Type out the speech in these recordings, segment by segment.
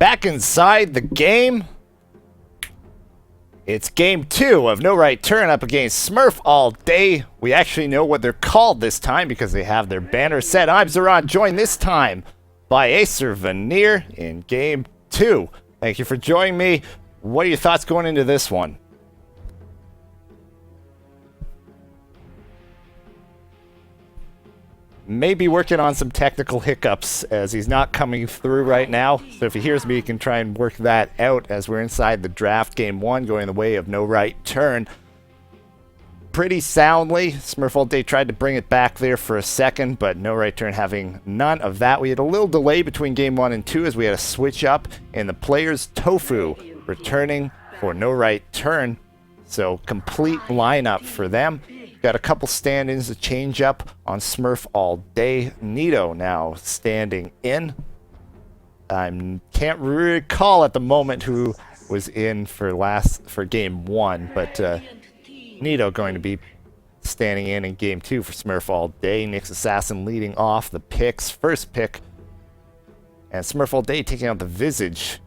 Back inside the game. It's game 2 of No Right Turn up against Smurf all day. We actually know what they're called this time because they have their banner set. I'm Zeron, joined this time by Acer Veneer in game 2. Thank you for joining me. What are your thoughts going into this one? Maybe working on some technical hiccups as he's not coming through right now. So if he hears me, he can try and work that out as we're inside the draft. Game 1 going the way of No Right Turn. Pretty soundly. Smurf all day tried to bring it back there for a second, but No Right Turn having none of that. We had a little delay between game 1 and 2 as we had a switch up in the players. Tofu returning for No Right Turn. So complete lineup for them. Got a couple stand-ins to change up on Smurf all day. Nito now standing in. I can't recall at the moment who was in for game 1, but Nito going to be standing in game 2 for Smurf all day. Nick's Assassin leading off the picks. First pick. And Smurf all day taking out the Visage.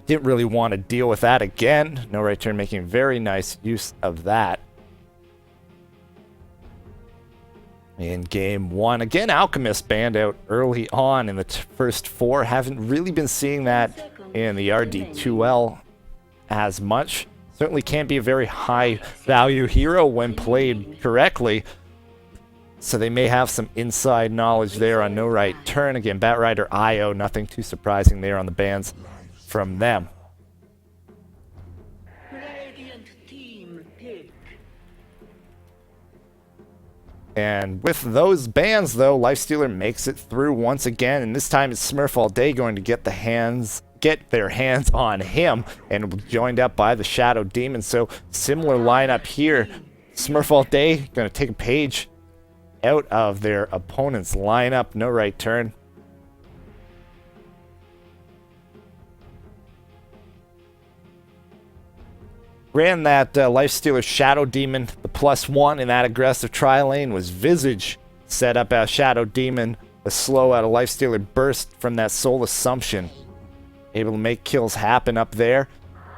Didn't really want to deal with that again. No Right Turn making very nice use of that. In game 1, again, Alchemist banned out early on in the first 4. Haven't really been seeing that in the RD2L as much. Certainly can't be a very high value hero when played correctly. So they may have some inside knowledge there on No Right Turn. Again, Batrider IO, nothing too surprising there on the bans from them. And with those bans, though, Lifestealer makes it through once again, and this time it's Smurf all day going to get their hands on him, and joined up by the Shadow Demon. So similar lineup here. Smurf all day going to take a page out of their opponent's lineup. No Right Turn. Ran that Lifestealer Shadow Demon. The +1 in that aggressive tri-lane was Visage. Set up as Shadow Demon. The slow out of Lifestealer burst from that Soul Assumption. Able to make kills happen up there.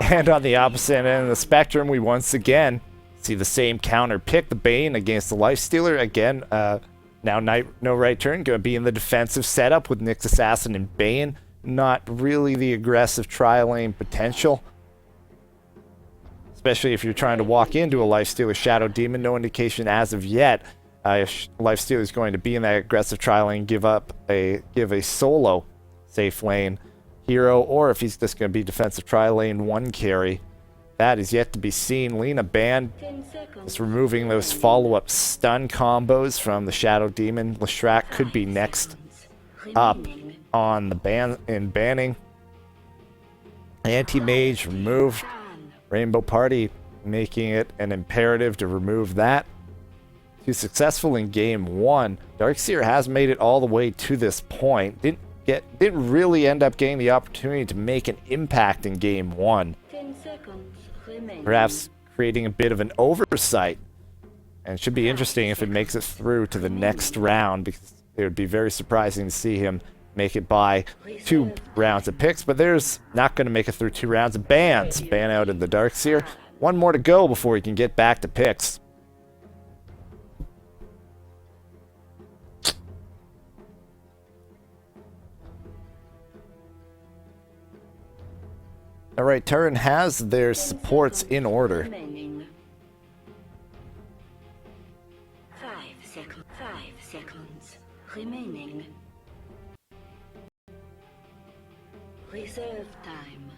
And on the opposite end of the spectrum, we once again see the same counter pick. The Bane against the Lifestealer. Again, now No Right Turn going to be in the defensive setup with Nick's Assassin and Bane. Not really the aggressive tri-lane potential. Especially if you're trying to walk into a Lifestealer Shadow Demon. No indication as of yet if Lifestealer is going to be in that aggressive tri-lane, give a solo safe lane hero, or if he's just going to be defensive tri-lane 1 carry. That is yet to be seen. Lina banned, just removing those follow-up stun combos from the Shadow Demon. Leshrac could be next up on the banning. Anti-Mage removed. Rainbow Party making it an imperative to remove that. Too successful in game 1. Darkseer has made it all the way to this point. Didn't really end up getting the opportunity to make an impact in game 1. Perhaps creating a bit of an oversight. And it should be interesting if it makes it through to the next round, because it would be very surprising to see him make it by 2 rounds of picks, but there's not going to make it through 2 rounds of bans. Ban out of the Darkseer. 1 more to go before he can get back to picks. All right, Turn has their supports in order. 5 seconds remaining. Reserve time.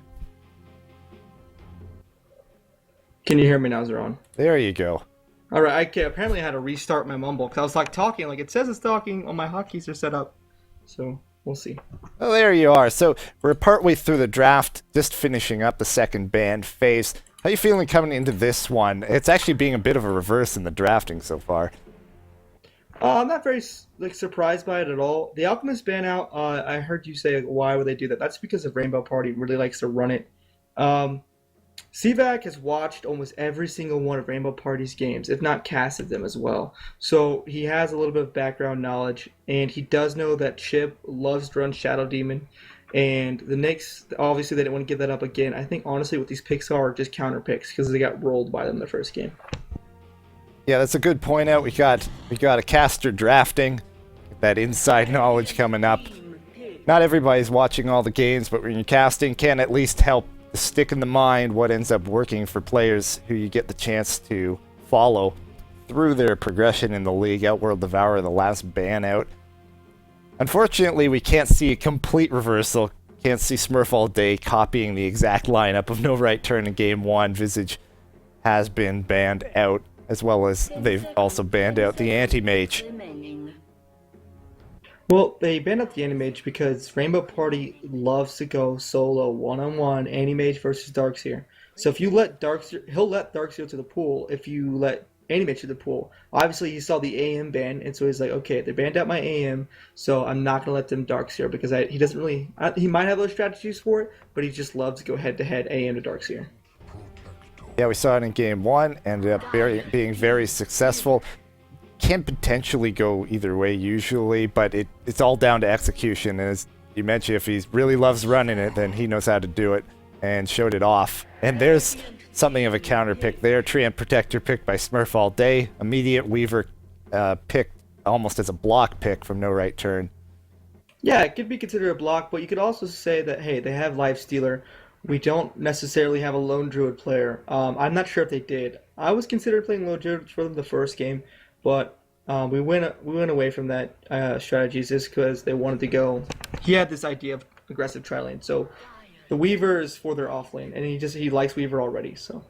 Can you hear me now, Zeron? There you go. All right, apparently I had to restart my mumble because I was like talking, like it says it's talking on my hotkeys are set up. So we'll see. Well, there you are. So we're partway through the draft, just finishing up the second ban phase. How are you feeling coming into this one? It's actually being a bit of a reverse in the drafting so far. I'm not very surprised by it at all. The Alchemist ban out, I heard you say, why would they do that? That's because of Rainbow Party really likes to run it. CVAC has watched almost every single one of Rainbow Party's games, if not casted them as well. So he has a little bit of background knowledge, and he does know that Chip loves to run Shadow Demon. And the Knicks, obviously, they didn't want to give that up again. I think, honestly, what these picks are just counter picks because they got rolled by them the first game. Yeah, that's a good point out. We got a caster drafting, that inside knowledge coming up. Not everybody's watching all the games, but when you're casting, can at least help stick in the mind what ends up working for players who you get the chance to follow through their progression in the league. Outworld Devourer, the last ban out. Unfortunately, we can't see a complete reversal. Can't see Smurf all day copying the exact lineup of No Right Turn in Game 1. Visage has been banned out, as well as they've also banned out the Anti-Mage. Remaining. Well, they banned up the Anti-Mage because Rainbow Party loves to go solo, one-on-one, Anti-Mage versus Darkseer. So if you let Darkseer, he'll let Darkseer to the pool if you let Anti-Mage to the pool. Obviously, he saw the AM ban, and so he's like, okay, they banned out my AM, so I'm not going to let them Darkseer because he doesn't really, he might have those strategies for it, but he just loves to go head-to-head AM to Darkseer. Yeah, we saw it in Game 1, ended up being very successful. Can potentially go either way usually, but it's all down to execution. And as you mentioned, if he really loves running it, then he knows how to do it and showed it off. And there's something of a counter pick there. Treant Protector picked by Smurf all day. Immediate Weaver picked almost as a block pick from No Right Turn. Yeah, it could be considered a block, but you could also say that, hey, they have Lifestealer. We don't necessarily have a Lone Druid player. I'm not sure if they did. I was considering playing Lone Druid for them the first game, but we went away from that strategy just because they wanted to go. He had this idea of aggressive tri-lane, so the Weaver is for their off lane, and he likes Weaver already. So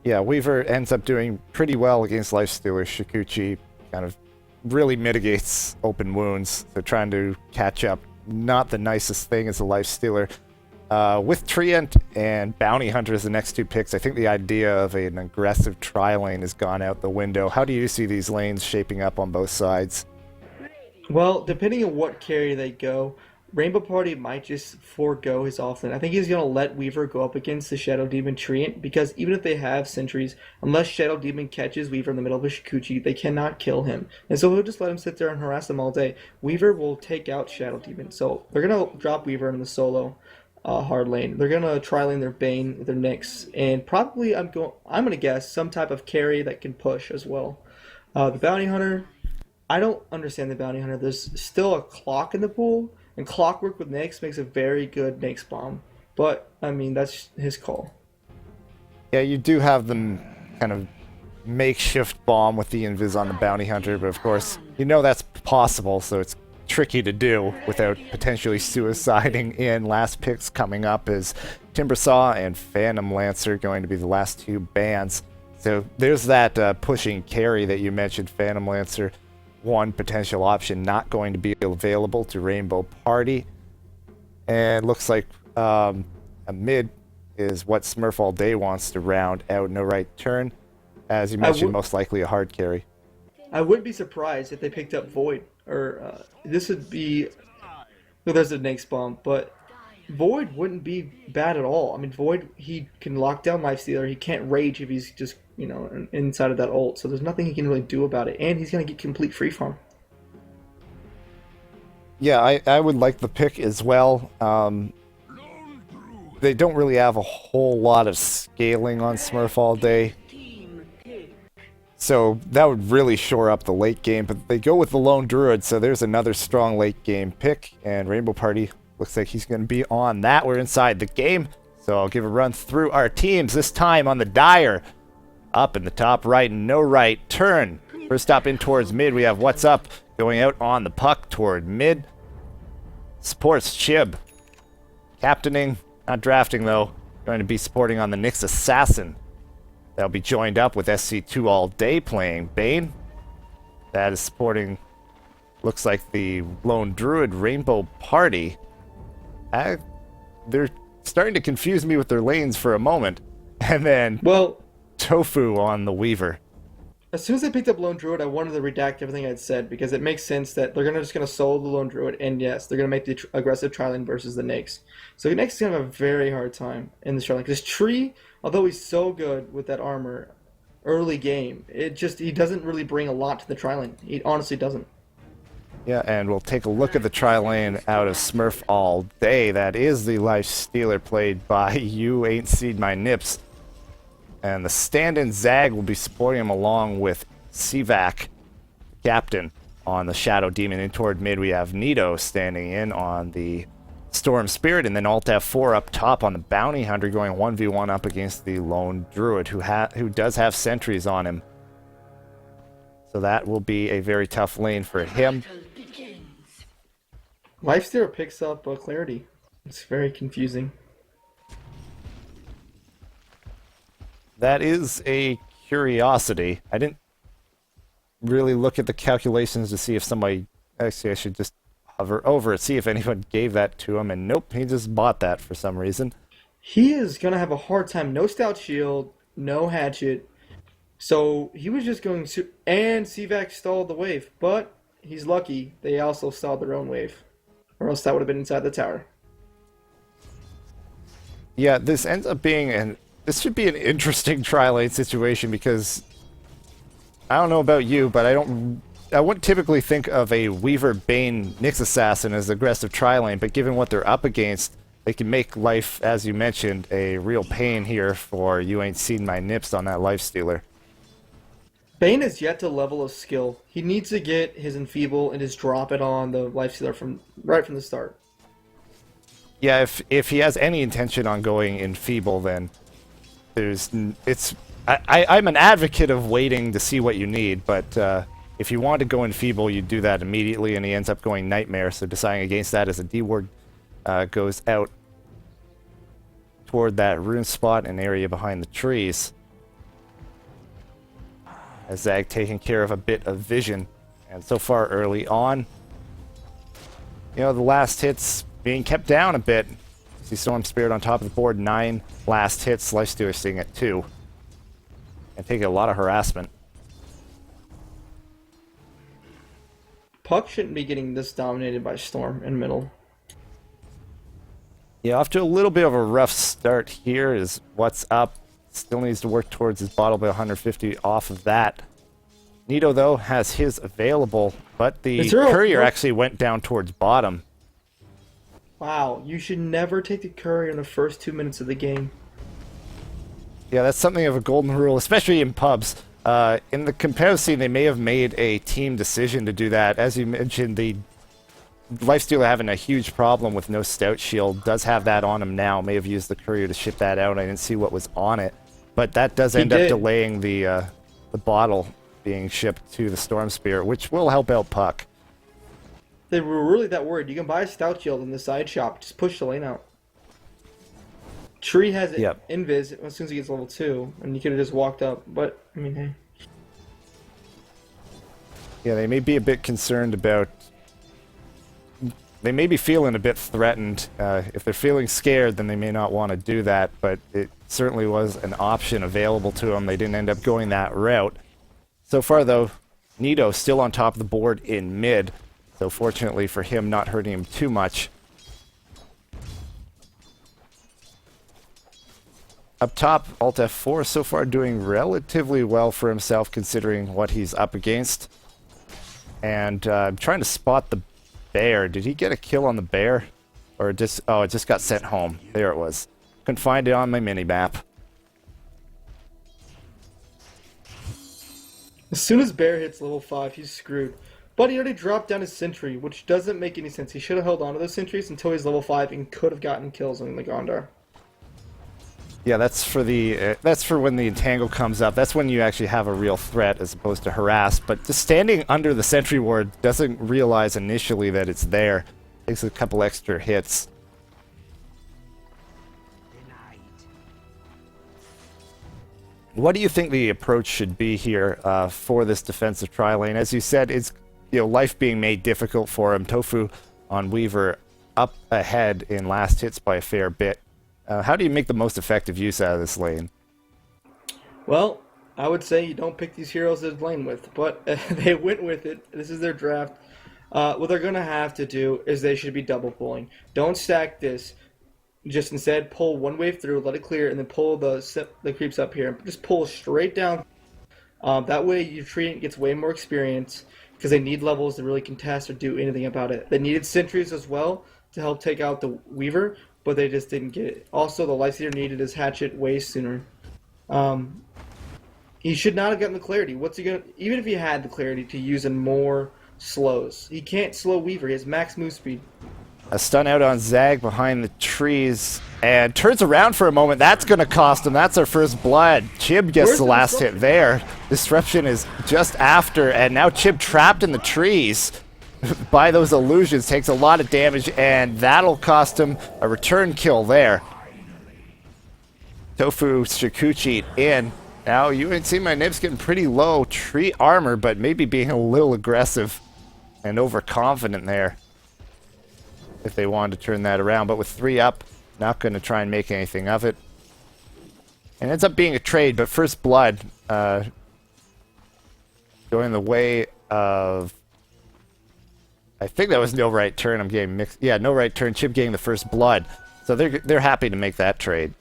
Yeah, Weaver ends up doing pretty well against Lifestealer. Shikuchi kind of really mitigates open wounds, so trying to catch up, not the nicest thing as a Lifestealer. With Treant and Bounty Hunter as the next two picks, I think the idea of an aggressive tri-lane has gone out the window. How do you see these lanes shaping up on both sides? well, depending on what carry they go, Rainbow Party might just forego his offlane. I think he's going to let Weaver go up against the Shadow Demon Treant because even if they have sentries, unless Shadow Demon catches Weaver in the middle of a Shikuchi, they cannot kill him. And so he'll just let him sit there and harass them all day. Weaver will take out Shadow Demon. So they're going to drop Weaver in the solo hard lane. They're going to tri-lane their Bane, their Nyx, and probably I'm going to guess some type of carry that can push as well. The Bounty Hunter, I don't understand the Bounty Hunter. There's still a clock in the pool, and Clockwork with Nyx makes a very good Nyx bomb. But, I mean, that's his call. Yeah, you do have them kind of makeshift bomb with the invis on the Bounty Hunter, but of course, you know that's possible, so it's tricky to do without potentially suiciding in. Last picks coming up is Timbersaw and Phantom Lancer going to be the last two bans. So there's that pushing carry that you mentioned, Phantom Lancer. One potential option not going to be available to Rainbow Party. And looks like a mid is what Smurf all day wants to round out No Right Turn. As you mentioned, most likely a hard carry. I wouldn't be surprised if they picked up Void, or this would be. Well, there's a Nyx bomb, but Void wouldn't be bad at all. I mean, Void, he can lock down Lifestealer. He can't rage if he's just, inside of that ult. So there's nothing he can really do about it, and he's gonna get complete free farm. Yeah, I would like the pick as well. They don't really have a whole lot of scaling on Smurf all day. So that would really shore up the late game, but they go with the Lone Druid, so there's another strong late game pick, and Rainbow Party looks like he's going to be on that. We're inside the game, so I'll give a run through our teams, this time on the Dire. Up in the top right, No Right Turn. First up in towards mid, we have What's Up going out on the puck toward mid. Supports Chib. Captaining, not drafting though, going to be supporting on the Nyx Assassin. They'll be joined up with SC2 all day playing Bane. That is supporting, looks like the Lone Druid Rainbow Party. They're starting to confuse me with their lanes for a moment. And then Tofu on the Weaver. As soon as they picked up Lone Druid, I wanted to redact everything I'd said because it makes sense that they're just going to solo the Lone Druid, and yes, they're going to make the aggressive tri-lane versus the Nyx. So the Nyx is going to have a very hard time in this tri-lane because Tree, although he's so good with that armor early game, he doesn't really bring a lot to the tri-lane. He honestly doesn't. Yeah, and we'll take a look at the tri-lane out of Smurf all day. That is the life stealer played by You Ain't Seed My Nips. And the stand-in Zag will be supporting him along with Sivak, captain, on the Shadow Demon. In toward mid, we have Nito standing in on the Storm Spirit, and then Alt F4 up top on the Bounty Hunter going 1v1 up against the Lone Druid, who does have sentries on him. So that will be a very tough lane for him. Lifesteal picks up clarity. It's very confusing. That is a curiosity. I didn't really look at the calculations to see if somebody... Actually, I should just hover over it, see if anyone gave that to him, and nope, he just bought that for some reason. He is going to have a hard time. No Stout Shield, no Hatchet. So he was just going... And CVAC stalled the wave, but he's lucky they also stalled their own wave. Or else that would have been inside the tower. Yeah, this ends up being an... This should be an interesting tri-lane situation because I don't know about you, but I wouldn't typically think of a Weaver Bane Nyx Assassin as aggressive tri-lane, but given what they're up against, they can make life, as you mentioned, a real pain here for You Ain't Seen My Nips on that Lifestealer. Bane is yet to level of skill. He needs to get his Enfeeble and just drop it on the Lifestealer right from the start. Yeah, if he has any intention on going Enfeeble, then I'm an advocate of waiting to see what you need, but if you want to go Enfeeble, you do that immediately, and he ends up going Nightmare, so deciding against that as a D-ward goes out toward that rune spot and area behind the trees. As Zag taking care of a bit of vision, and so far early on, you know, the last hits being kept down a bit. See Storm Spirit on top of the board, 9 last hits, Lifestealer sitting at 2. And taking a lot of harassment. Puck shouldn't be getting this dominated by Storm in middle. Yeah, off to a little bit of a rough start here is what's up. Still needs to work towards his bottle by 150 off of that. Nito, though, has his available, but the courier actually went down towards bottom. Wow, you should never take the courier in the first 2 minutes of the game. Yeah, that's something of a golden rule, especially in pubs. In the competitive scene, they may have made a team decision to do that. As you mentioned, the Lifestealer having a huge problem with no Stout Shield does have that on him now. May have used the courier to ship that out. I didn't see what was on it. But that does end up delaying the bottle being shipped to the Storm Spirit, which will help out Puck. They were really that worried. You can buy a Stout Shield in the side shop. Just push the lane out. Tree has it invis as soon as he gets level 2, and you could have just walked up. But, I mean, hey. Yeah, they may be a bit concerned about... They may be feeling a bit threatened. If they're feeling scared, then they may not want to do that, but it certainly was an option available to them. They didn't end up going that route. So far, though, Nito still on top of the board in mid, so fortunately for him, not hurting him too much. Up top, Alt F4 so far doing relatively well for himself considering what he's up against. And I'm trying to spot the bear. Did he get a kill on the bear? Or just... Oh, it just got sent home. There it was. Couldn't find it on my mini-map. As soon as bear hits level 5, he's screwed. But he already dropped down his sentry, which doesn't make any sense. He should have held on to those sentries until he's level 5 and could have gotten kills on the Gondar. Yeah, that's for the that's for when the entangle comes up. That's when you actually have a real threat as opposed to harass. But just standing under the sentry ward doesn't realize initially that it's there. Takes a couple extra hits. What do you think the approach should be here for this defensive tri-lane? As you said, it's life being made difficult for him. Tofu on Weaver up ahead in last hits by a fair bit. How do you make the most effective use out of this lane? Well, I would say you don't pick these heroes to lane with, but they went with it. This is their draft. What they're going to have to do is they should be double pulling. Don't stack this. Just instead pull one wave through, let it clear, and then pull the creeps up here. Just pull straight down. That way your treant gets way more experience. because they need levels to really contest or do anything about it. They needed sentries as well to help take out the Weaver, but they just didn't get it. Also, the Life Stealer needed his hatchet way sooner. He should not have gotten the clarity. What's he gonna? Even if he had the clarity to use in more slows, he can't slow Weaver. He has max move speed. A stun out on Zag behind the trees and turns around for a moment. That's going to cost him. That's our first blood. Chib gets Where's the the last hit there. Disruption is just after, and now Chib trapped in the trees by those illusions takes a lot of damage, and that'll cost him a return kill there. Tofu Shikuchi in. Now you ain't seen my Nibs getting pretty low tree armor, but maybe being a little aggressive and overconfident there. If they wanted to turn that around, but with 3 up, not going to try and make anything of it. And ends up being a trade, but first blood going the way of... I think that was no right turn. I'm getting mixed. Yeah, no right turn. Chip getting the first blood. So they're happy to make that trade.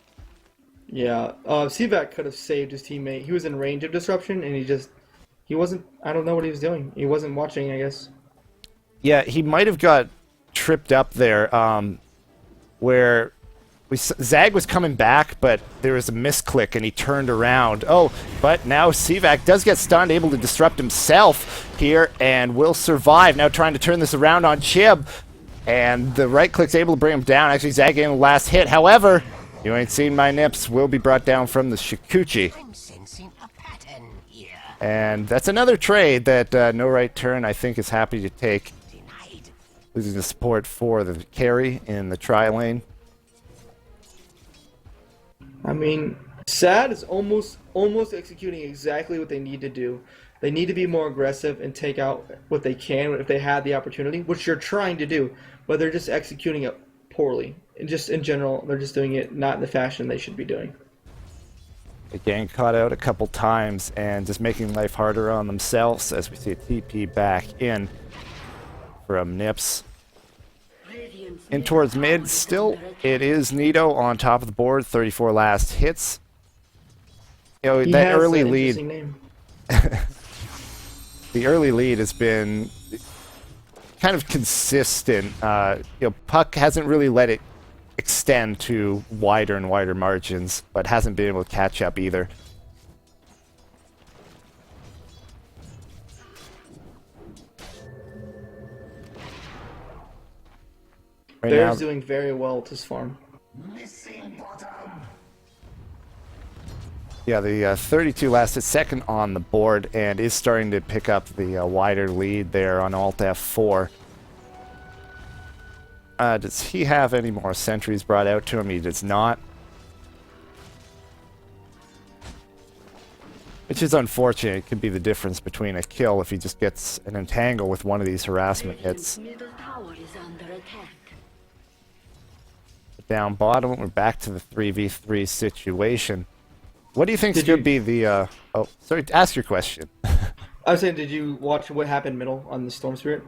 Yeah, Sivak could have saved his teammate. He was in range of disruption, and he wasn't, I don't know what he was doing. He wasn't watching, I guess. Yeah, he might have got tripped up there, where Zag was coming back, but there was a misclick and he turned around. Oh, but now Sivak does get stunned, able to disrupt himself here, and will survive. Now trying to turn this around on Chib, and the right click's able to bring him down. Actually, Zag getting the last hit. However, you ain't seen my Nips will be brought down from the Shikuchi. I'm sensing a pattern here. And that's another trade that No Right Turn, I think, is happy to take. Denied. Losing the support for the carry in the tri-lane. I mean, Sad is almost executing exactly what they need to do. They need to be more aggressive and take out what they can if they had the opportunity, which you're trying to do, but they're just executing it poorly. And just in general, they're just doing it not in the fashion they should be doing. Again, caught out a couple times and just making life harder on themselves as we see a TP back in from Nips. In towards mid, still, it is Nito on top of the board, 34 last hits. You know, He that has early an lead, interesting name. the early lead has been kind of consistent. You know, Puck hasn't really let it extend to wider and wider margins, but hasn't been able to catch up either. Right Bear's now, doing very well with his farm. Missing bottom. yeah, the 32 lasted second on the board and is starting to pick up the wider lead there on Alt F4. Does he have any more sentries brought out to him? He does not. Which is unfortunate. It could be the difference between a kill if he just gets an entangle with one of these harassment hits. Middle tower is under attack. Down bottom, we're back to the 3v3 situation. What do you think Did should you- be the... oh, sorry, ask your question. I was saying, did you watch what happened middle on the Storm Spirit?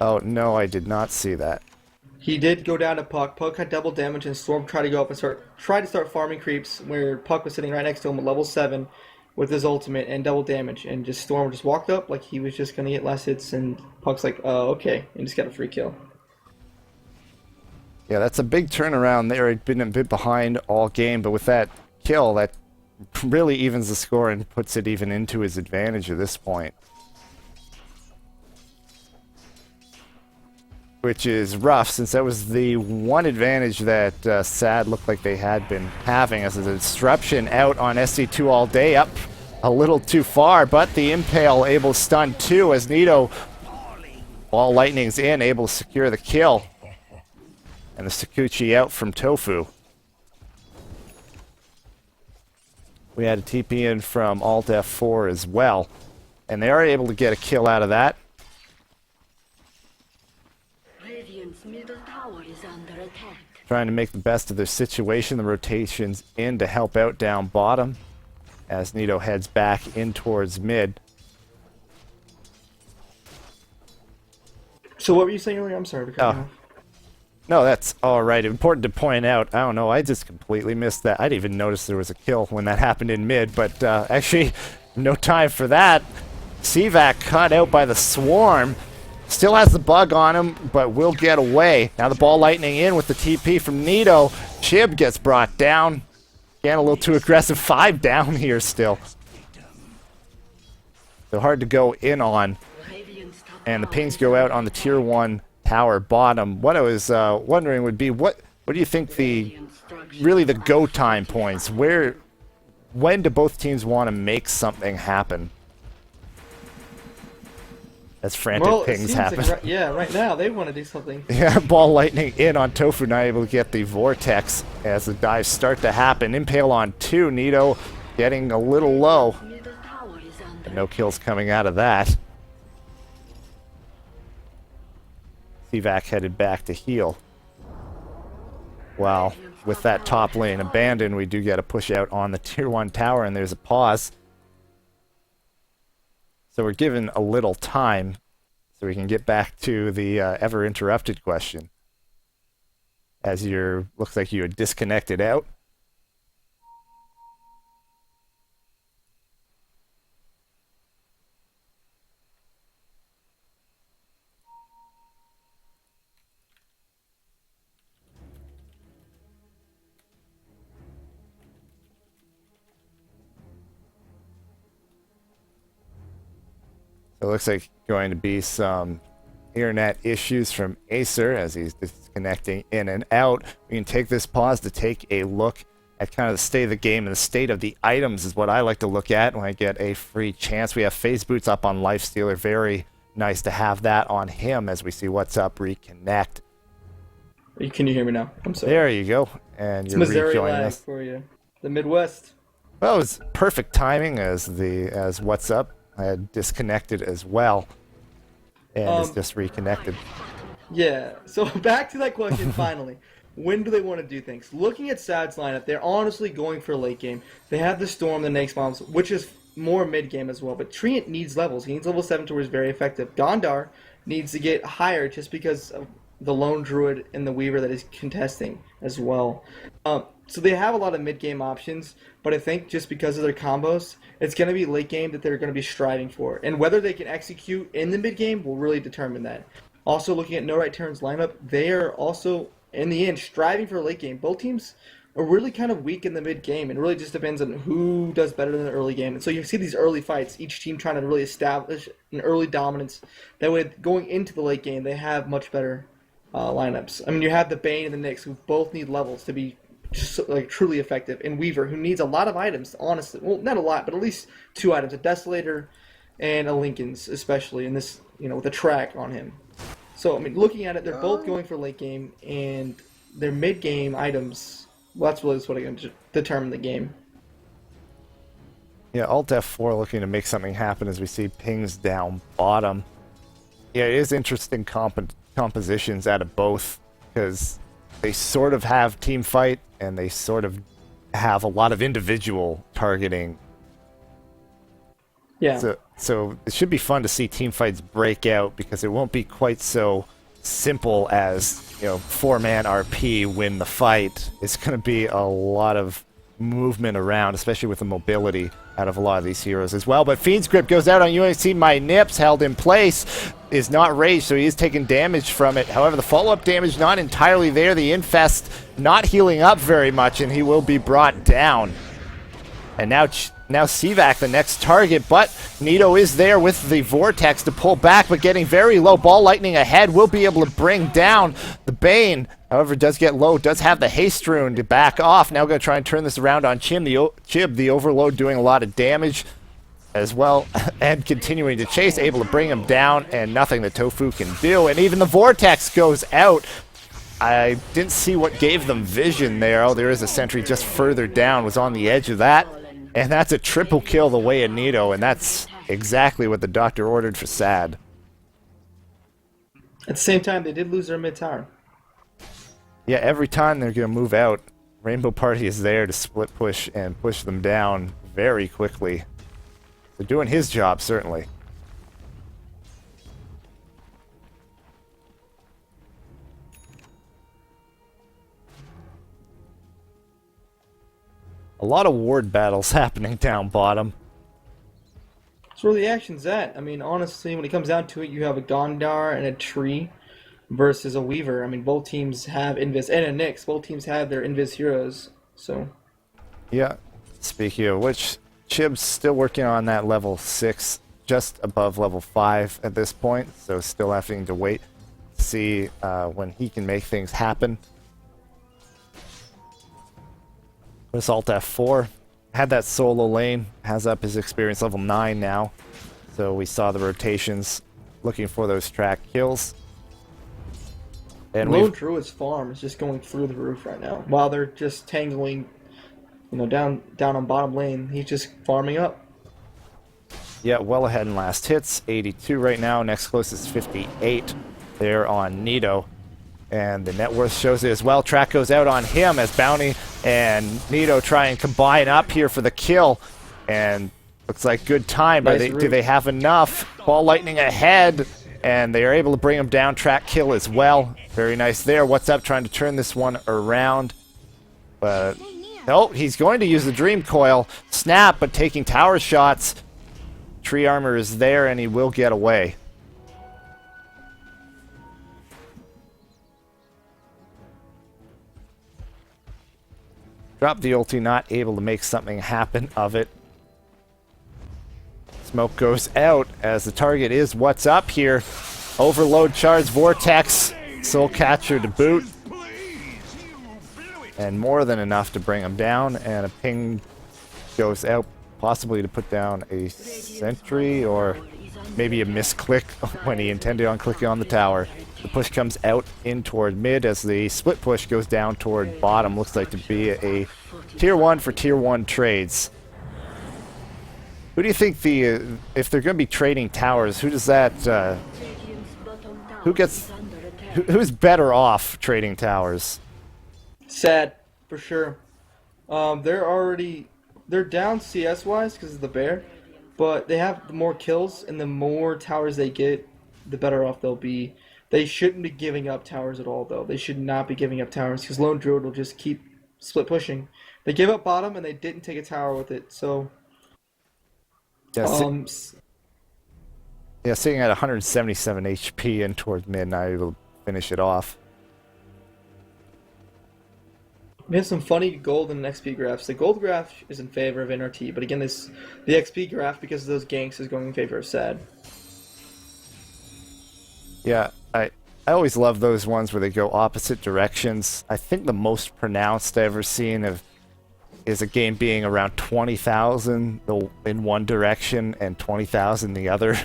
Oh, no, I did not see that. He did go down to Puck. Puck had double damage, and Storm tried to go up and tried to start farming creeps where Puck was sitting right next to him at level 7 with his ultimate and double damage, and just Storm just walked up like he was just gonna get last hits, and Puck's like, oh, okay, and just got a free kill. Yeah, that's a big turnaround there. He'd been a bit behind all game, but with that kill, that really evens the score and puts it even into his advantage at this point. Which is rough, since that was the one advantage that Sad looked like they had been having, as a disruption out on SC2 all day, up a little too far, but the Impale able to stun 2 as Nito, Ball Lightning's in, able to secure the kill. And the Sakuchi out from Tofu. We had a TP in from Alt F4 as well, and they are able to get a kill out of that. Radiant's middle tower is under attack. Trying to make the best of their situation. The rotations in to help out down bottom as Nito heads back in towards mid. So what were you saying earlier? I'm sorry to cut you off. No, that's all right. Important to point out. I don't know. I just completely missed that. I didn't even notice there was a kill when that happened in mid, but actually, no time for that. Sivak cut out by the swarm. Still has the bug on him, but will get away. Now the ball lightning in with the TP from Nito. Chib gets brought down. Again, a little too aggressive. 5 down here still. So hard to go in on. And the pings go out on the tier 1 tower bottom. What I was wondering would be, what do you think really the go time points? When do both teams want to make something happen? As frantic pings happen. Like right now they want to do something. Yeah, ball lightning in on Tofu, not able to get the vortex as the dives start to happen. Impale on 2, Nito getting a little low. And no kills coming out of that. Sivak headed back to heal. Well, with that top lane abandoned, we do get a push out on the tier 1 tower, and there's a pause. So we're given a little time so we can get back to the ever-interrupted question. As looks like you are disconnected out. So it looks like going to be some internet issues from Acer as he's disconnecting in and out. We can take this pause to take a look at kind of the state of the game, and the state of the items is what I like to look at when I get a free chance. We have Phase Boots up on Lifestealer. Very nice to have that on him as we see What's Up reconnect. Can you hear me now? I'm sorry. There you go. And you're Missouri rejoining lag us. for you. The Midwest. Well, it was perfect timing as What's Up. I had disconnected as well, and it's just reconnected. Yeah, so back to that question finally. When do they want to do things? Looking at Sad's lineup, they're honestly going for late game. They have the Storm, the Nakes Bombs, which is more mid game as well. But Treant needs levels. He needs level 7 to where he's very effective. Gondar needs to get higher just because of the Lone Druid and the Weaver that is contesting as well. So they have a lot of mid game options, but I think just because of their combos, it's going to be late game that they're going to be striving for. And whether they can execute in the mid game will really determine that. Also, looking at No Right Turns lineup, they are also, in the end, striving for late game. Both teams are really kind of weak in the mid game. It really just depends on who does better in the early game. And so you see these early fights, each team trying to really establish an early dominance. That way, going into the late game, they have much better lineups. I mean, you have the Bane and the Nyx, who both need levels to be just like truly effective, and Weaver, who needs a lot of items, honestly. Well, not a lot, but at least 2 items: a Desolator and a Lincoln's, especially in this, with a track on him. So, I mean, looking at it, they're both going for late game, and their mid game items. Well, that's really what's going to determine the game. Yeah, Alt F4 looking to make something happen as we see pings down bottom. Yeah, it is interesting compositions out of both, because they sort of have team fight and they sort of have a lot of individual targeting. Yeah. So it should be fun to see team fights break out, because it won't be quite so simple as, 4-man RP win the fight. It's going to be a lot of movement around, especially with the mobility out of a lot of these heroes as well. But Fiend's Grip goes out on UNC. My Nips held in place, is not raged, so he is taking damage from it. However, the follow-up damage not entirely there. The Infest not healing up very much, and he will be brought down. And now Sivak, the next target, but Nito is there with the Vortex to pull back, but getting very low. Ball Lightning ahead will be able to bring down the Bane. However, does get low, does have the Haste Rune to back off. Now going to try and turn this around on Chib, the Overload doing a lot of damage as well, and continuing to chase, able to bring him down, and nothing that Tofu can do. And even the Vortex goes out. I didn't see what gave them vision there. Oh, there is a sentry just further down, was on the edge of that. And that's a triple kill the way of Nito, and that's exactly what the doctor ordered for Sad. At the same time, they did lose their mid tower. Yeah, every time they're going to move out, Rainbow Party is there to split push and push them down very quickly. They're doing his job, certainly. A lot of ward battles happening down bottom. That's where the action's at. I mean, honestly, when it comes down to it, you have a Gondar and a Tree versus a Weaver. I mean, both teams have Invis and a Nyx. Both teams have their Invis heroes. So, Yeah. Speaking of which, Chib's still working on that level 6, just above level 5 at this point, so still having to wait to see when he can make things happen. Assault F4 had that solo lane, has up his experience level 9 now, so we saw the rotations looking for those track kills. And Lone Druid's farm is just going through the roof right now. While they're just tangling, down on bottom lane, he's just farming up. yeah, well ahead in last hits, 82 right now. Next closest 58 there on Nito. And the net worth shows it as well. Track goes out on him as Bounty and Nito try and combine up here for the kill. And looks like good time. Nice Do they have enough? Ball lightning ahead. And they are able to bring him down. Track kill as well. Very nice there. What's up trying to turn this one around. But oh, he's going to use the Dream Coil. Snap, but taking tower shots. Tree armor is there and he will get away. Drop the ulti, not able to make something happen of it. Smoke goes out as the target is what's up here. Overload charge vortex. Soul catcher to boot. And more than enough to bring him down. And a ping goes out, possibly to put down a sentry or maybe a misclick when he intended on clicking on the tower. The push comes out in toward mid as the split push goes down toward bottom. Looks like to be a tier 1 for tier 1 trades. Who do you think if they're going to be trading towers, who does that, who's better off trading towers? Sad, for sure. They're down CS wise because of the bear, but they have the more kills and the more towers they get, the better off they'll be. They shouldn't be giving up towers at all, though. They should not be giving up towers because Lone Druid will just keep split pushing. They gave up bottom and they didn't take a tower with it, so. Yeah, yeah, sitting at 177 HP and towards mid, not able to finish it off. We have some funny gold and XP graphs. The gold graph is in favor of NRT, but again, the XP graph, because of those ganks, is going in favor of SAD. Yeah, I always love those ones where they go opposite directions. I think the most pronounced I've ever seen is a game being around 20,000 in one direction and 20,000 the other.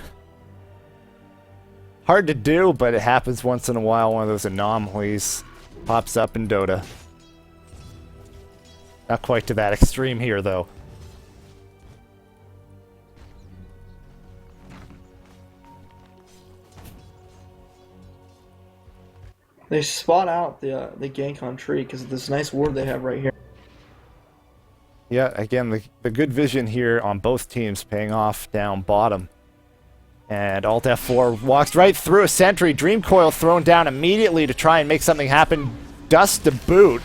Hard to do, but it happens once in a while. One of those anomalies pops up in Dota. Not quite to that extreme here, though. They spot out the gank on tree because of this nice ward they have right here. Yeah, again, the good vision here on both teams paying off down bottom. And Alt F4 walks right through a sentry. Dream Coil thrown down immediately to try and make something happen. Dust to boot.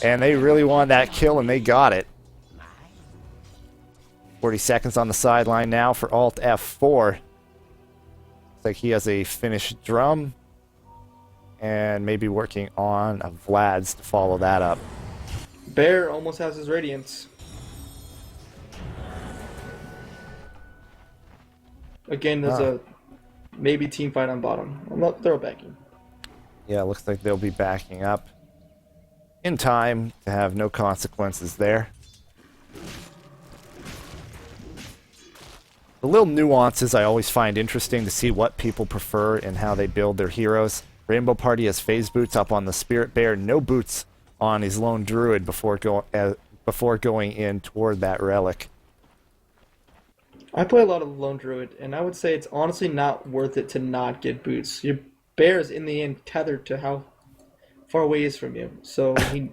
And they really wanted that kill, and they got it. 40 seconds on the sideline now for Alt F4. Looks like he has a finished drum. And maybe working on a Vlad's to follow that up. Bear almost has his Radiance. Again, there's a maybe team fight on bottom. They're backing. Yeah, looks like they'll be backing up in time to have no consequences there. The little nuances I always find interesting to see what people prefer and how they build their heroes. Rainbow Party has phase boots up on the Spirit Bear, no boots on his Lone Druid before going in toward that relic. I play a lot of Lone Druid, and I would say it's honestly not worth it to not get boots. Your bear is in the end tethered to how far away he is from you, so he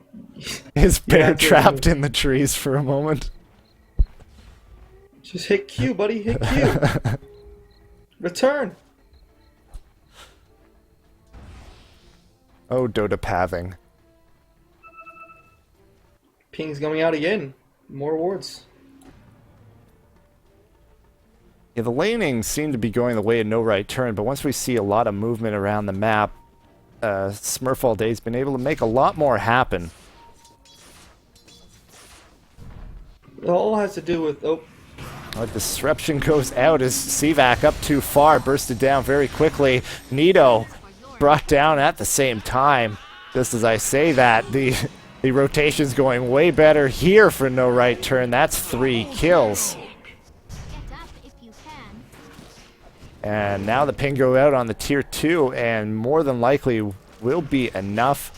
his bear trapped in the trees for a moment. Just hit Q, buddy. Hit Q. Return. Oh, Dota pathing. Ping's going out again. More wards. Yeah, the laning seemed to be going the way of no right turn, but once we see a lot of movement around the map, Smurf all day's been able to make a lot more happen. It all has to do with A disruption goes out as Sivak up too far, bursted down very quickly. Nito brought down at the same time. Just as I say that, the rotation's going way better here for no right turn. That's 3 kills. And now the ping go out on the tier 2, and more than likely will be enough.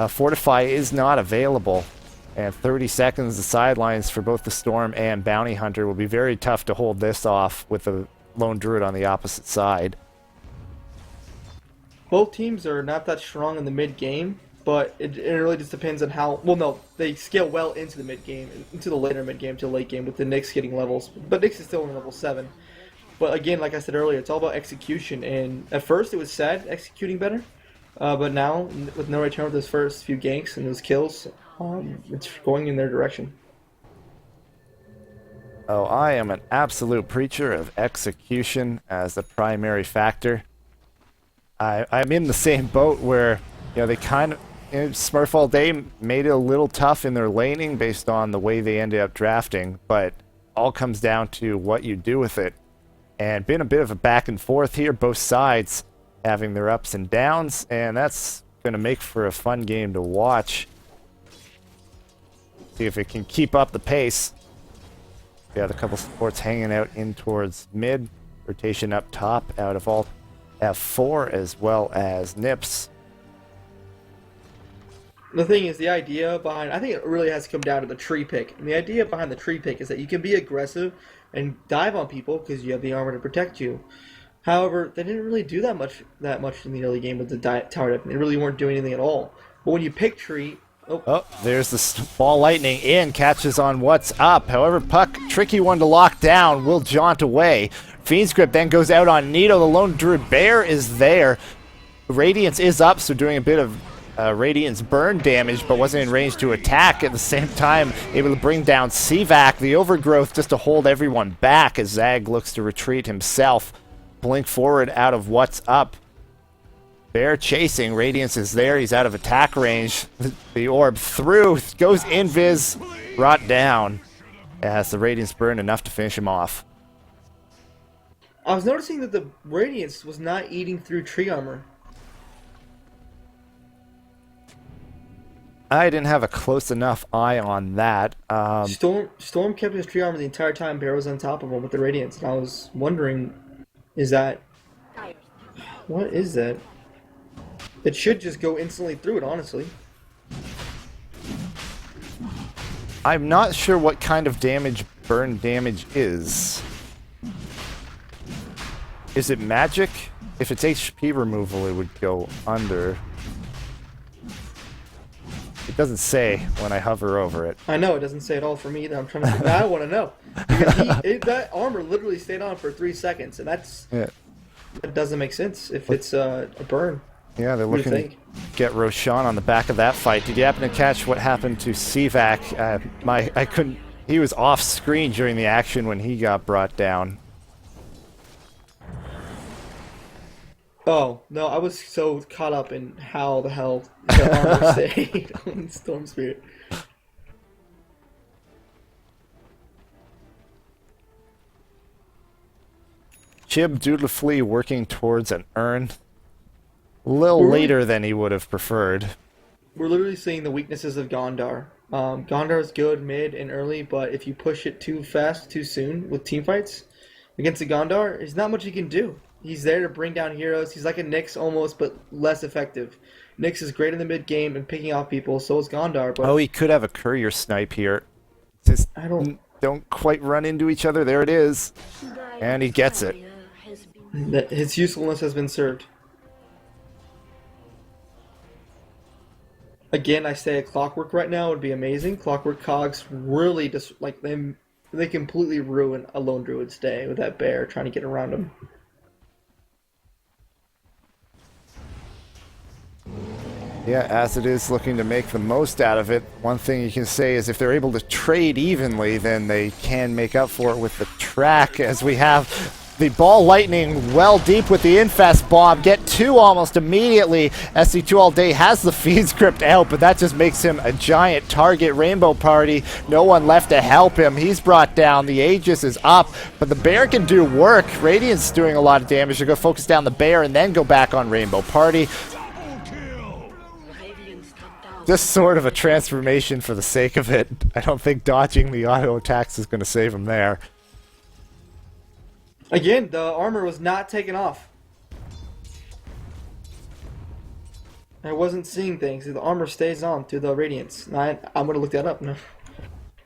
Fortify is not available. And 30 seconds, the sidelines for both the Storm and Bounty Hunter will be very tough to hold this off with the Lone Druid on the opposite side. both teams are not that strong in the mid game, but it really just depends on how. Well, no, they scale well into the mid game, into the later mid game to late game with the Nyx getting levels. But Nyx is still in level 7. But again, like I said earlier, it's all about execution. And at first, it was sad executing better, but now with no return with those first few ganks and those kills, it's going in their direction. Oh, I am an absolute preacher of execution as the primary factor. I'm in the same boat where, you know, they kind of, Smurf all day made it a little tough in their laning based on the way they ended up drafting, but all comes down to what you do with it. And been a bit of a back and forth here, both sides having their ups and downs, and that's going to make for a fun game to watch. See if it can keep up the pace. We have a couple supports hanging out in towards mid. Rotation up top out of all F4 as well as Nips. The thing is, the idea behind, I think it really has to come down to the tree pick. And the idea behind the tree pick is that you can be aggressive and dive on people because you have the armor to protect you. However, they didn't really do that much in the early game with the tower dive. They really weren't doing anything at all. But when you pick tree, oh, there's the ball lightning in, catches on what's up. However, Puck, tricky one to lock down, will jaunt away. Fiend's Grip then goes out on Nito. The Lone Druid Bear is there. Radiance is up, so doing a bit of Radiance burn damage, but wasn't in range to attack. At the same time, able to bring down Sivak. The Overgrowth just to hold everyone back as Zag looks to retreat himself. Blink forward out of what's up. Bear chasing. Radiance is there. He's out of attack range. The orb through. Goes invis. Brought down. As the Radiance burn enough to finish him off. I was noticing that the Radiance was not eating through tree armor. I didn't have a close enough eye on that. Storm kept his tree armor the entire time Bear was on top of him with the Radiance, and I was wondering, is that... What is that? It should just go instantly through it, honestly. I'm not sure what kind of damage burn damage is. Is it magic? If it's HP removal, it would go under. It doesn't say when I hover over it. I know, it doesn't say at all for me either. I'm trying to... I want to know. Because that armor literally stayed on for 3 seconds, and that doesn't make sense if it's a burn. Yeah, they're looking to get Roshan on the back of that fight. Did you happen to catch what happened to Sivak? I couldn't... He was off screen during the action when he got brought down. Oh, no, I was so caught up in how the hell the armor stayed on Storm Spirit. Chib dutifully working towards an urn. A little later than he would have preferred. We're literally seeing the weaknesses of Gondar. Gondar is good mid and early, but if you push it too fast, too soon with teamfights against the Gondar, there's not much he can do. He's there to bring down heroes. He's like a Nyx almost, but less effective. Nyx is great in the mid game and picking off people. So is Gondar. But oh, he could have a courier snipe here. Just I don't quite run into each other. There it is, and he gets it. His usefulness has been served. Again, I say a Clockwork right now would be amazing. Clockwork Cogs really just like they completely ruin a Lone Druid's day with that bear trying to get around him. Yeah, as it is looking to make the most out of it. One thing you can say is if they're able to trade evenly, then they can make up for it with the track, as we have the ball lightning well deep with the infest bomb. Get 2 almost immediately. SC2 all day has the feed script out, but that just makes him a giant target. Rainbow Party, no one left to help him. He's brought down. The Aegis is up, but the bear can do work. Radiant's doing a lot of damage. They're going to focus down the bear and then go back on Rainbow Party. Radiant's top tower. Just sort of a transformation for the sake of it. I don't think dodging the auto attacks is going to save him there. Again, the armor was not taken off. I wasn't seeing things. The armor stays on to the radiance. Now, I'm going to look that up. No.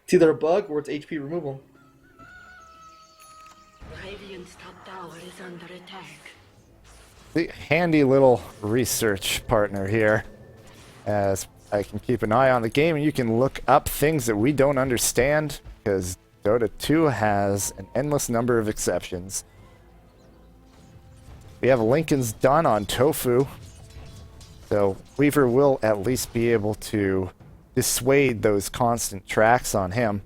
It's either a bug or it's HP removal. Radiant's top tower is under attack. The handy little research partner here, as I can keep an eye on the game and you can look up things that we don't understand, because Dota 2 has an endless number of exceptions. We have Lincoln's done on Tofu, so Weaver will at least be able to dissuade those constant tracks on him.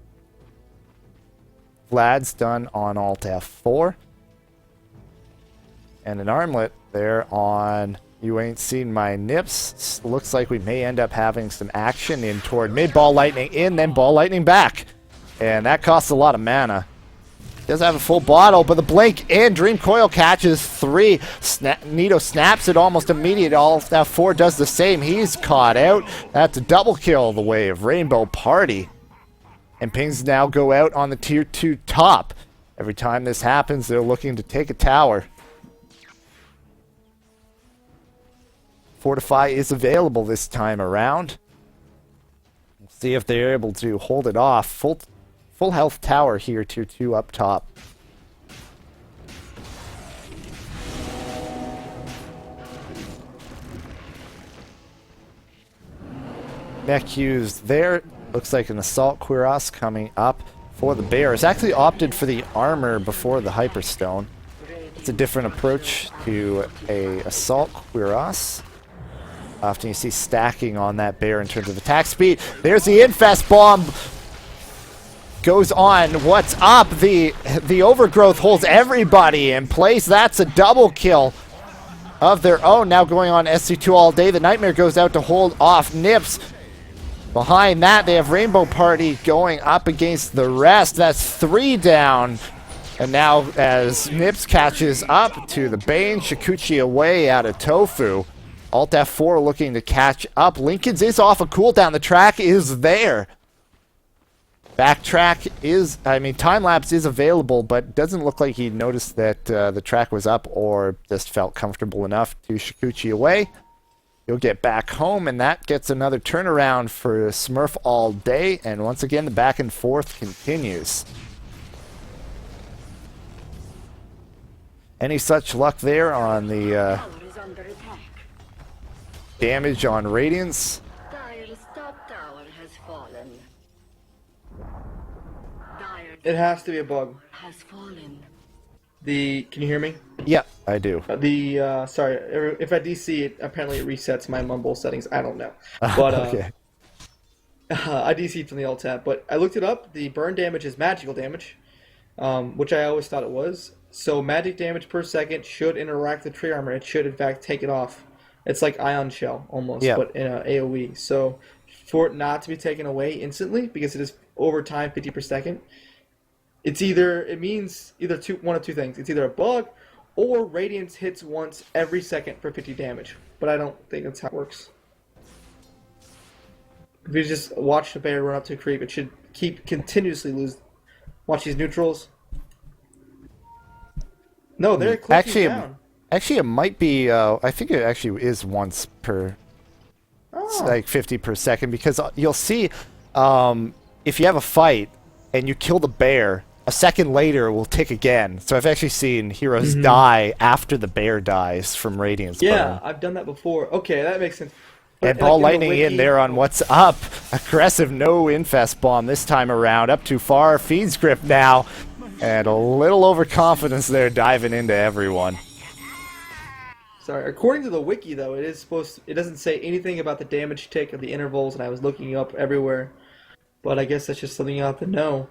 Vlad's done on Alt F4. And an armlet there on You Ain't Seen My Nips. Looks like we may end up having some action in toward mid. Ball lightning in, then ball lightning back. And that costs a lot of mana. Does have a full bottle, but the blink in. Dream Coil catches 3. Nito snaps it almost immediate. All F4 does the same. He's caught out. That's a double kill the way of Rainbow Party. And pings now go out on the tier 2 top. Every time this happens, they're looking to take a tower. Fortify is available this time around. We'll see if they're able to hold it off. Full health tower here, tier 2 up top. Mech used there. Looks like an Assault Cuirass coming up for the Bears. Actually opted for the armor before the Hyperstone. It's a different approach to a Assault Cuirass. Often you see stacking on that bear in terms of attack speed. There's the Infest Bomb. Goes on. What's up? The Overgrowth holds everybody in place. That's a double kill of their own. Now going on SC2 all day. The Nightmare goes out to hold off Nips. Behind that, they have Rainbow Party going up against the rest. That's 3 down. And now as Nips catches up to the Bane, Shikuchi away out of Tofu. Alt F4 looking to catch up. Lincoln's is off a cooldown. The track is there. Backtrack is, time-lapse is available, but doesn't look like he noticed that the track was up or just felt comfortable enough to Shikuchi away. He'll get back home, and that gets another turnaround for Smurf all day. And once again, the back and forth continues. Any such luck there on the Tower is under attack. damage on Radiance? Dire's top tower has fallen. Dire's It has to be a bug. has fallen. Can you hear me? Yeah, I do. Sorry, if I DC it, apparently it resets my mumble settings. I don't know. But Okay. I DC'd from the alt tab, but I looked it up. The burn damage is magical damage, which I always thought it was. So magic damage per second should interact with tree armor. It should, in fact, take it off. It's like Ion Shell, almost, Yeah. but in a AoE. So for it not to be taken away instantly, because it is over time 50 per second, it means one of two things. It's either a bug, or Radiance hits once every second for 50 damage. But I don't think that's how it works. If you just watch the bear run up to a creep, it should keep continuously lose. Watch these neutrals. No, they're clicking down. Actually, it might be. I think it actually is once per, Oh. like 50 per second, because you'll see if you have a fight and you kill the bear, a second later it will tick again. So I've actually seen heroes die after the bear dies from Radiance Yeah, burn. I've done that before. Okay, that makes sense. But, And ball in the lightning wiki- in there on what's up. Aggressive no infest bomb this time around. Up too far. Feed script now. And a little overconfidence there diving into everyone. Sorry. According to the wiki, though, it is supposed. It doesn't say anything about the damage tick or the intervals, and I was looking up everywhere. But I guess that's just something you have to know.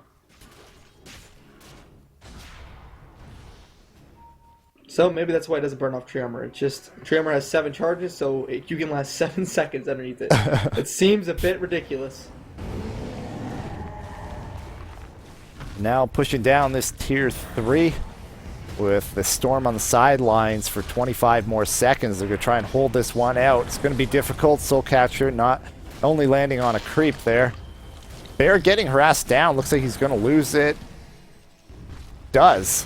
So maybe that's why it doesn't burn off tree armor. It's just tree armor has 7 charges, so you can last 7 seconds underneath it. It seems a bit ridiculous. Now pushing down this tier 3 with the Storm on the sidelines for 25 more seconds. They're going to try and hold this one out. It's going to be difficult. Soul Catcher not only landing on a creep there. Bear getting harassed down. Looks like he's going to lose it. Does.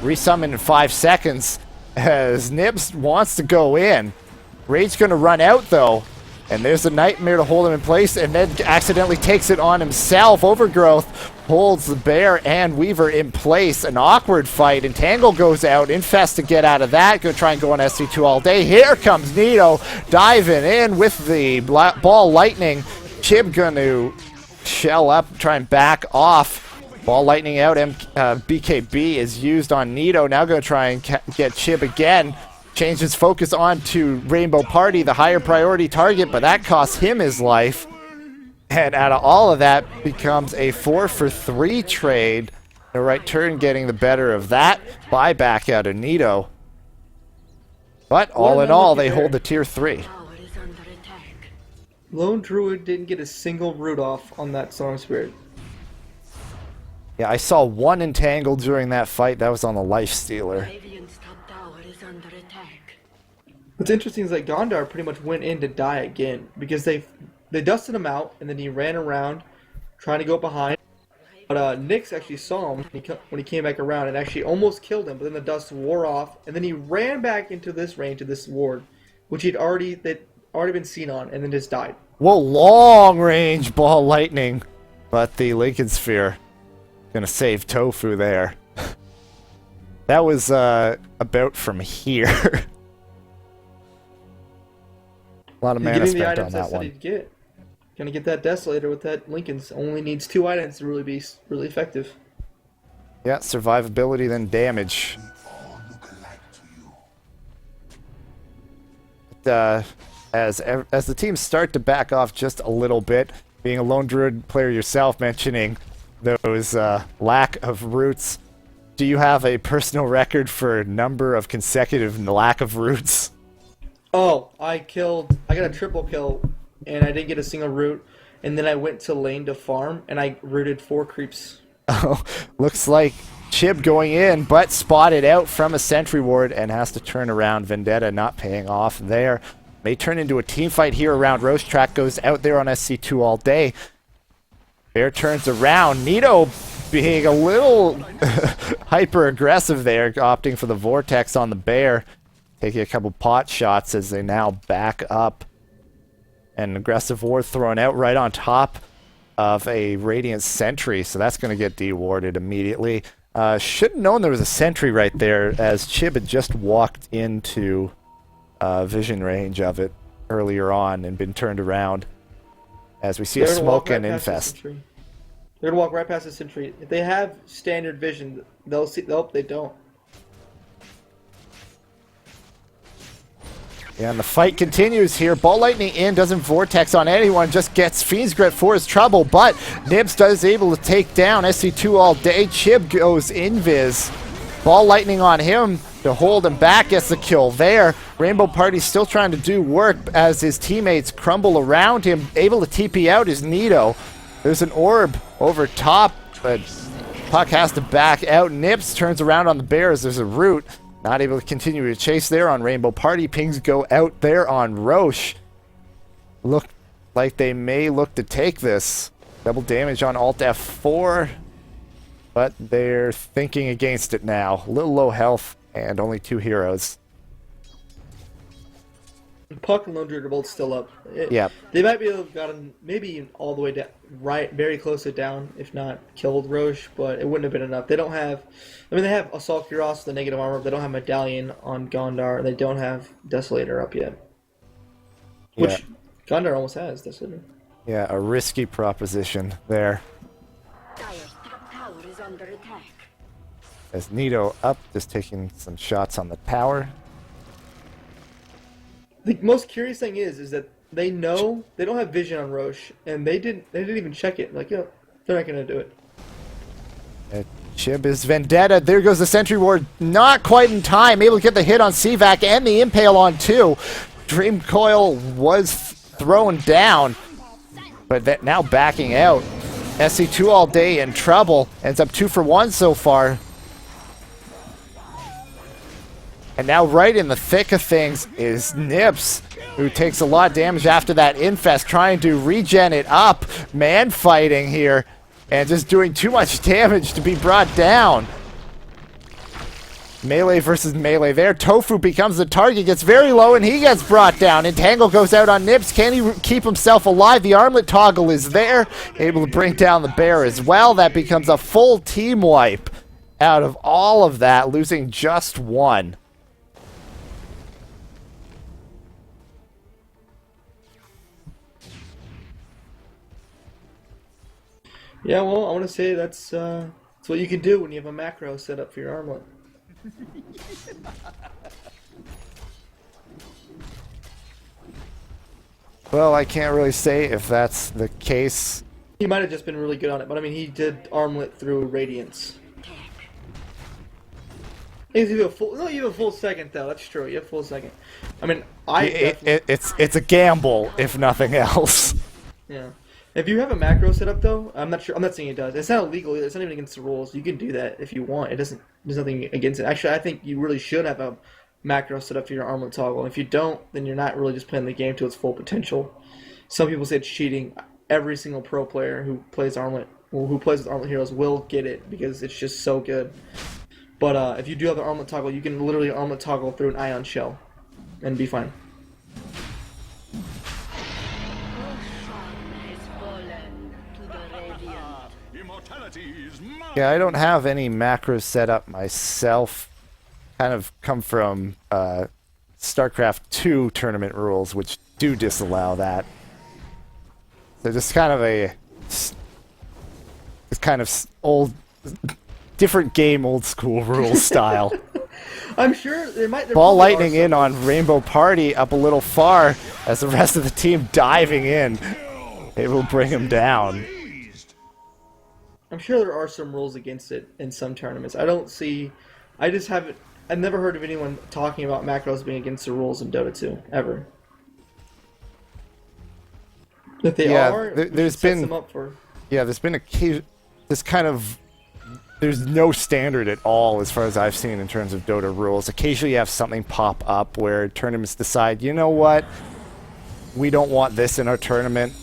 Resummon in 5 seconds as Nibs wants to go in. Rage going to run out though. And there's a Nightmare to hold him in place and then accidentally takes it on himself. Overgrowth holds the Bear and Weaver in place. An awkward fight. Entangle goes out. Infest to get out of that. Going to try and go on SC2 all day. Here comes Nito diving in with the ball lightning. Chib going to shell up, try and back off. Ball lightning out. BKB is used on Nito. Now going to try and get Chib again. Change his focus on to Rainbow Party, the higher priority target, but that costs him his life. And out of all of that becomes a 4-for-3 trade. The right turn getting the better of that. Buyback out of Nito. But all in all, they hold the tier 3. Tower is under attack. Lone Druid didn't get a single root off on that Storm Spirit. Yeah, I saw one entangled during that fight. That was on the Lifestealer. Radiant's top tower is under attack. What's interesting is that Gondar pretty much went in to die again because they dusted him out and then he ran around trying to go behind. But Nyx actually saw him when he came back around and actually almost killed him. But then the dust wore off and then he ran back into this range to this ward, which they'd already been seen on, and then just died. Whoa, long range ball lightning, but the Lincoln Sphere gonna save Tofu there. That was about from here. A lot of mana spent on that one. Gonna get that Desolator with that Lincoln's. Only needs 2 items to really be really effective. Yeah, survivability then damage. As the teams start to back off just a little bit, being a Lone Druid player yourself, mentioning those lack of roots, do you have a personal record for number of consecutive lack of roots? Oh, I got a triple kill, and I didn't get a single root, and then I went to lane to farm, and I rooted 4 creeps. Oh, looks like Chib going in, but spotted out from a sentry ward and has to turn around. Vendetta not paying off there. May turn into a team fight here around Roche. Track goes out there on SC2 all day. Bear turns around. Nito being a little hyper aggressive there, opting for the Vortex on the Bear. Taking a couple pot shots as they now back up. An aggressive ward thrown out right on top of a Radiant Sentry, so that's going to get dewarded immediately. Should have known there was a sentry right there, as Chib had just walked into vision range of it earlier on and been turned around. As we see a smoke and infest. They're gonna walk right past the sentry. If they have standard vision, they'll see. Nope, they don't. Yeah, and the fight continues here. Ball lightning in, doesn't vortex on anyone, just gets Fiend's Grip for his trouble, but Nibs does able to take down SC2 all day. Chib goes invis. Ball lightning on him to hold him back, gets the kill there. Rainbow Party still trying to do work as his teammates crumble around him. Able to TP out is Nito. There's an orb over top, but Puck has to back out. Nips turns around on the Bears. There's a root. Not able to continue to chase there on Rainbow Party. Pings go out there on Roche. Look like they may look to take this. Double damage on Alt F4. But they're thinking against it now. A little low health and only 2 heroes. Puck and Lone Druid are both still up. Yep. They might be able to have gotten maybe all the way down, right, very close to down, if not killed Roche, but it wouldn't have been enough. They don't have, I mean, they have Assault Cuirass, the negative armor, but they don't have Medallion on Gondar, and they don't have Desolator up yet. Which Yeah. Gondar almost has Desolator. Yeah, a risky proposition there. Dire's top tower is under attack. As Nito up, just taking some shots on the tower. The most curious thing is that they know they don't have vision on Roche, and they didn't even check it. Like, they're not gonna do it. Chib is Vendetta. There goes the Sentry Ward. Not quite in time. Able to get the hit on CVAC and the Impale on 2. Dream Coil was thrown down, but that now backing out. SC2 all day in trouble. Ends up 2 for 1 so far. And now right in the thick of things is Nips, who takes a lot of damage after that Infest, trying to regen it up. Man fighting here, and just doing too much damage to be brought down. Melee versus melee there. Tofu becomes the target, gets very low, and he gets brought down. Entangle goes out on Nips. Can he keep himself alive? The armlet toggle is there, able to bring down the bear as well. That becomes a full team wipe out of all of that, losing just 1. Yeah, well, I want to say that's what you can do when you have a macro set up for your armlet. Well, I can't really say if that's the case. He might have just been really good on it, but I mean, he did armlet through Radiance. You have a full, no, you have a full second though. That's true. You have a full second. I mean, It's a gamble, if nothing else. yeah. If you have a macro set up though, I'm not sure. I'm not saying it does. It's not illegal either. It's not even against the rules. You can do that if you want. It doesn't. There's nothing against it. Actually, I think you really should have a macro set up for your armlet toggle. If you don't, then you're not really just playing the game to its full potential. Some people say it's cheating. Every single pro player who plays armlet, who plays with armlet heroes, will get it because it's just so good. But if you do have the armlet toggle, you can literally armlet toggle through an ion shell, and be fine. Yeah, I don't have any macros set up myself. Kind of come from StarCraft 2 tournament rules, which do disallow that. So just kind of it's kind of old, different game, old school rules style. I'm sure there might. Ball lightning in on Rainbow Party, up a little far as the rest of the team diving in. It will bring him down. I'm sure there are some rules against it in some tournaments. I don't see. I just haven't. I've never heard of anyone talking about macros being against the rules in Dota 2 ever. If they are, there's been them up for. Yeah, there's been this kind of. There's no standard at all as far as I've seen in terms of Dota rules. Occasionally you have something pop up where tournaments decide, you know what, we don't want this in our tournament.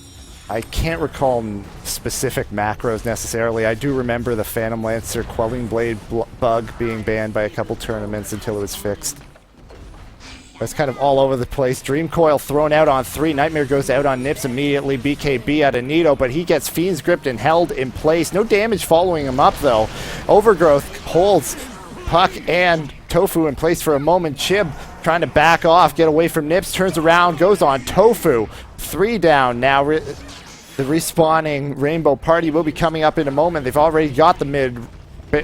I can't recall specific macros necessarily. I do remember the Phantom Lancer Quelling Blade bug being banned by a couple tournaments until it was fixed. It's kind of all over the place. Dream Coil thrown out on 3. Nightmare goes out on Nips immediately. BKB out of Nito, but he gets Fiend's gripped and held in place. No damage following him up, though. Overgrowth holds Puck and Tofu in place for a moment. Chib trying to back off, get away from Nips, turns around, goes on Tofu. 3 down now. The respawning Rainbow Party will be coming up in a moment. They've already got the mid.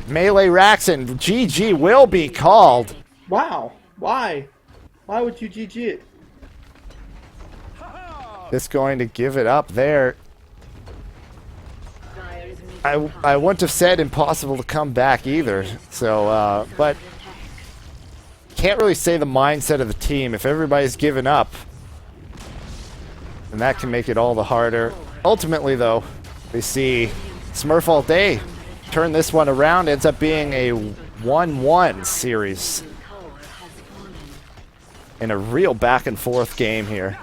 Melee racks and GG will be called. Wow. Why? Why would you GG it? Just going to give it up there. I wouldn't have said impossible to come back either. So, but can't really say the mindset of the team. If everybody's given up, then that can make it all the harder. Ultimately, though, we see Smurf all day turn this one around. Ends up being a 1-1 series. In a real back and forth game here.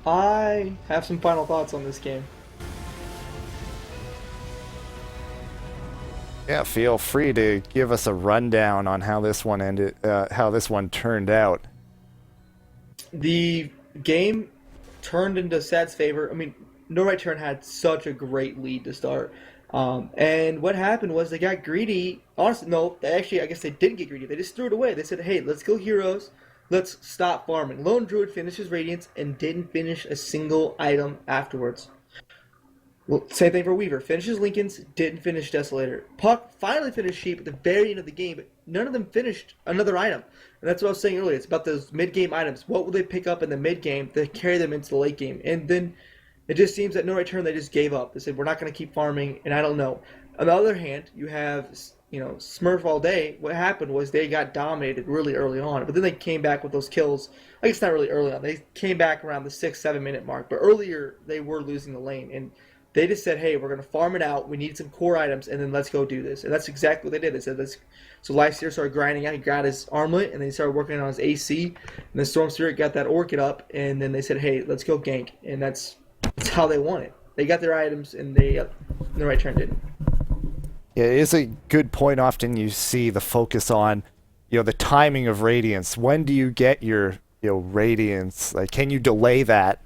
I have some final thoughts on this game. Yeah, feel free to give us a rundown on how this one ended, how this one turned out. The game turned into Sad's favor. I mean, No Right Turn had such a great lead to start. And what happened was they got greedy. Honestly, no, I guess they didn't get greedy. They just threw it away. They said, hey, let's kill heroes. Let's stop farming. Lone Druid finishes Radiance and didn't finish a single item afterwards. Well, same thing for Weaver. Finishes Lincoln's, didn't finish Desolator. Puck finally finished Sheep at the very end of the game, but none of them finished another item. And that's what I was saying earlier. It's about those mid-game items. What will they pick up in the mid-game to carry them into the late game? And then it just seems that no right turn, they just gave up. They said, we're not going to keep farming, and I don't know. On the other hand, you have, Smurf all day. What happened was they got dominated really early on, but then they came back with those kills. I guess not really early on. They came back around the 6-7 minute mark, but earlier they were losing the lane. And they just said, hey, we're going to farm it out. We need some core items, and then let's go do this. And that's exactly what they did. They said, let's. So Lyseer started grinding out. He got his armlet, and then he started working on his AC. And then Storm Spirit got that Orchid up, and then they said, hey, let's go gank. And that's how they won it. They got their items, and the right turn didn't. Yeah, it is a good point. Often you see the focus on, the timing of Radiance. When do you get your, Radiance? Like, can you delay that?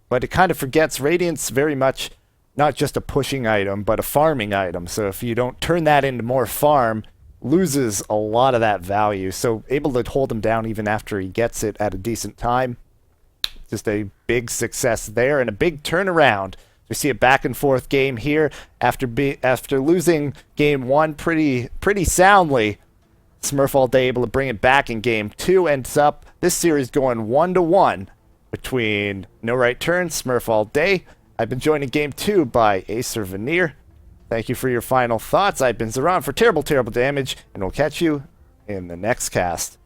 But it kind of forgets Radiance very much not just a pushing item, but a farming item. So if you don't turn that into more farm, loses a lot of that value. So able to hold him down even after he gets it at a decent time. Just a big success there and a big turnaround. We see a back and forth game here after losing game one pretty soundly. Smurf all day able to bring it back in game two. Ends up this series going 1-1 between No Right Turn, Smurf all day. I've been joined in game two by Acer Veneer. Thank you for your final thoughts. I've been Zeron for Terrible Damage, and we'll catch you in the next cast.